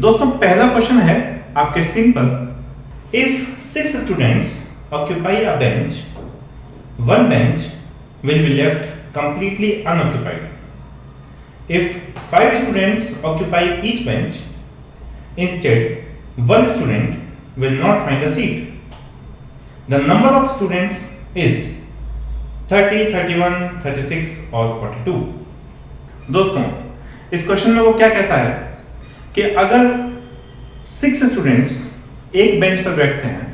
दोस्तों पहला क्वेश्चन है आपके स्क्रीन पर, if 6 students occupy a bench, one bench will be left completely unoccupied. If 5 students occupy each bench, instead one student will not find a seat. The number of students is 30, 31, 36 और 42. दोस्तों इस question में वो क्या कहता है कि अगर 6 स्टूडेंट्स एक बेंच पर बैठते हैं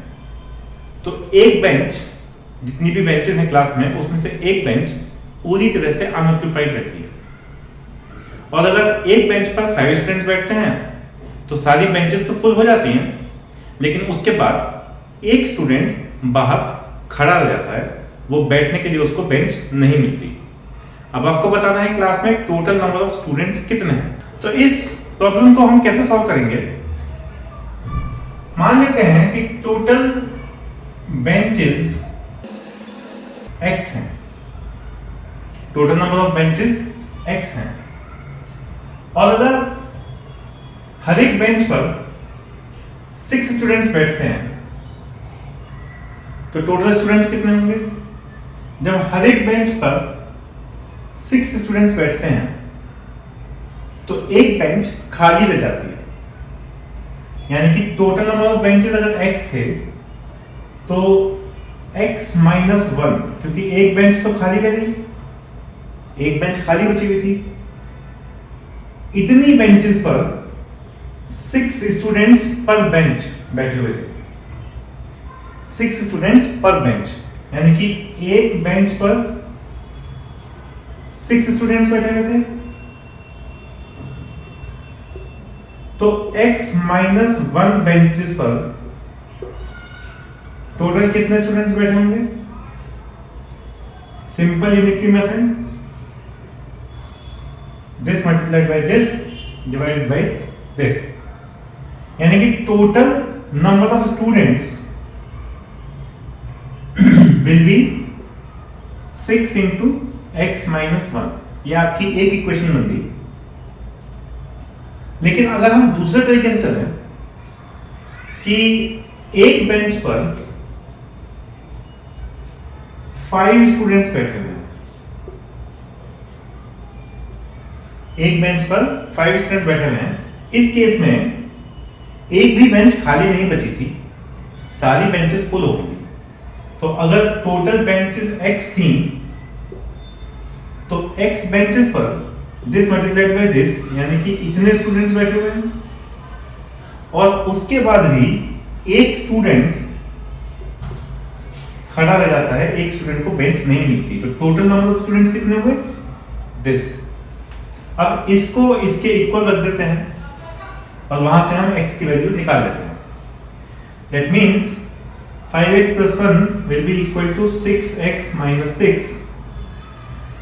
तो एक बेंच, जितनी भी बेंचेस हैं क्लास में, उसमें से एक बेंच पूरी तरह से अनऑक्यूपाइड रहती है। और अगर एक बेंच पर 5 स्टूडेंट्स बैठते हैं तो सारी बेंचेस तो फुल हो जाती हैं, लेकिन उसके बाद एक स्टूडेंट बाहर खड़ा रह जाता है, वो बैठने के लिए उसको बेंच नहीं मिलती। अब आपको बताना है क्लास में टोटल नंबर ऑफ स्टूडेंट्स कितने हैं। तो इस प्रॉब्लम को हम कैसे सॉल्व करेंगे, मान लेते हैं कि टोटल बेंचेस x हैं, total number of benches x हैं, और अगर हर एक बेंच पर 6 स्टूडेंट्स बैठते हैं तो टोटल स्टूडेंट्स कितने होंगे। जब हर एक बेंच पर 6 स्टूडेंट्स बैठते हैं तो एक बेंच खाली रह जाती है, यानी कि टोटल नंबर ऑफ बेंचेस अगर x थे तो x माइनस 1, क्योंकि एक बेंच तो खाली रह गई, एक बेंच खाली बची हुई थी, इतनी बेंचेस पर 6 स्टूडेंट्स पर बेंच बैठे हुए थे। 6 स्टूडेंट्स पर बेंच, यानी कि एक बेंच पर 6 स्टूडेंट्स बैठे हुए थे, तो x माइनस 1 बेंचेस पर टोटल कितने स्टूडेंट्स बैठे होंगे। Simple unitary method, this multiplied by this divided by this, यानी कि total number of students will be 6 into x minus 1। यह आपकी एक इक्वेशन बन गई। लेकिन अगर हम दूसरे तरीके से चलें कि एक बेंच पर 5 स्टूडेंट्स बैठे हुए हैं, एक बेंच पर 5 स्टूडेंट्स बैठे हुए हैं, इस केस में एक भी बेंच खाली नहीं बची थी, सारी बेंचेस फुल हो गई। तो अगर टोटल बेंचेस x थी तो x बेंचेस पर दिस मल्टीप्लाइड बाय दिस, यानी कि इतने स्टूडेंट्स बैठे हुए हैं, और उसके बाद भी एक स्टूडेंट खड़ा रह जाता है, एक स्टूडेंट को बेंच नहीं मिलती, तो टोटल नंबर ऑफ स्टूडेंट्स कितने हुए, दिस। अब इसको इसके इक्वल रख देते हैं और वहां से हम x की वैल्यू निकाल लेते हैं। That means 5x plus 1 will be equal to 6x minus 6.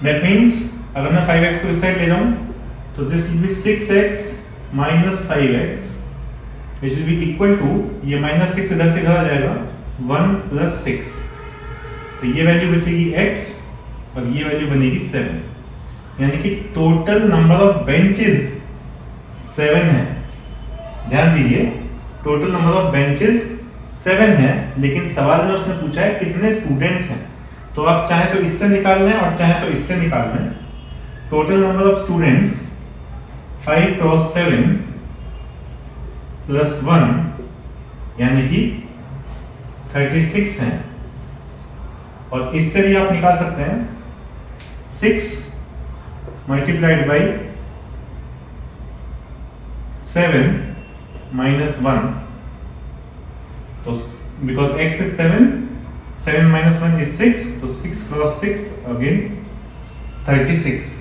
That means अगर मैं 5x को इस साइड ले जाऊं तो this will be 6x minus 5x which will be equal to, ये minus 6 इधर से इधर आ जाएगा, 1 plus 6, तो ये वैल्यू बचेगी x और ये वैल्यू बनेगी 7, यानी कि टोटल नंबर ऑफ बेंचेस 7 है। ध्यान दीजिए, टोटल नंबर ऑफ बेंचेस 7 है, लेकिन सवाल में उसने पूछा है कितने स्टूडेंट्स हैं। तो आप चाहे तो इससे निकाल लें और चाहे तो इससे निकाल लें। Total number of students 5 cross 7 plus 1 यानी कि 36 हैं, और इससे भी आप निकाल सकते हैं 6 मल्टीप्लाइड बाई 7 माइनस 1, तो because x is 7 minus 1 is 6, तो 6 cross 6 again 36।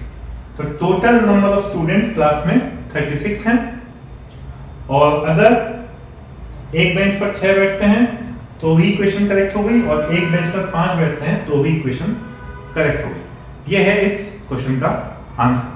तो total number of students class में 36 हैं, और अगर एक बेंच पर 6 बैठते हैं तो भी इक्वेशन करेक्ट हो गई, और एक बेंच पर 5 बैठते हैं तो भी इक्वेशन करेक्ट हो गई। यह है इस क्वेश्चन का आंसर।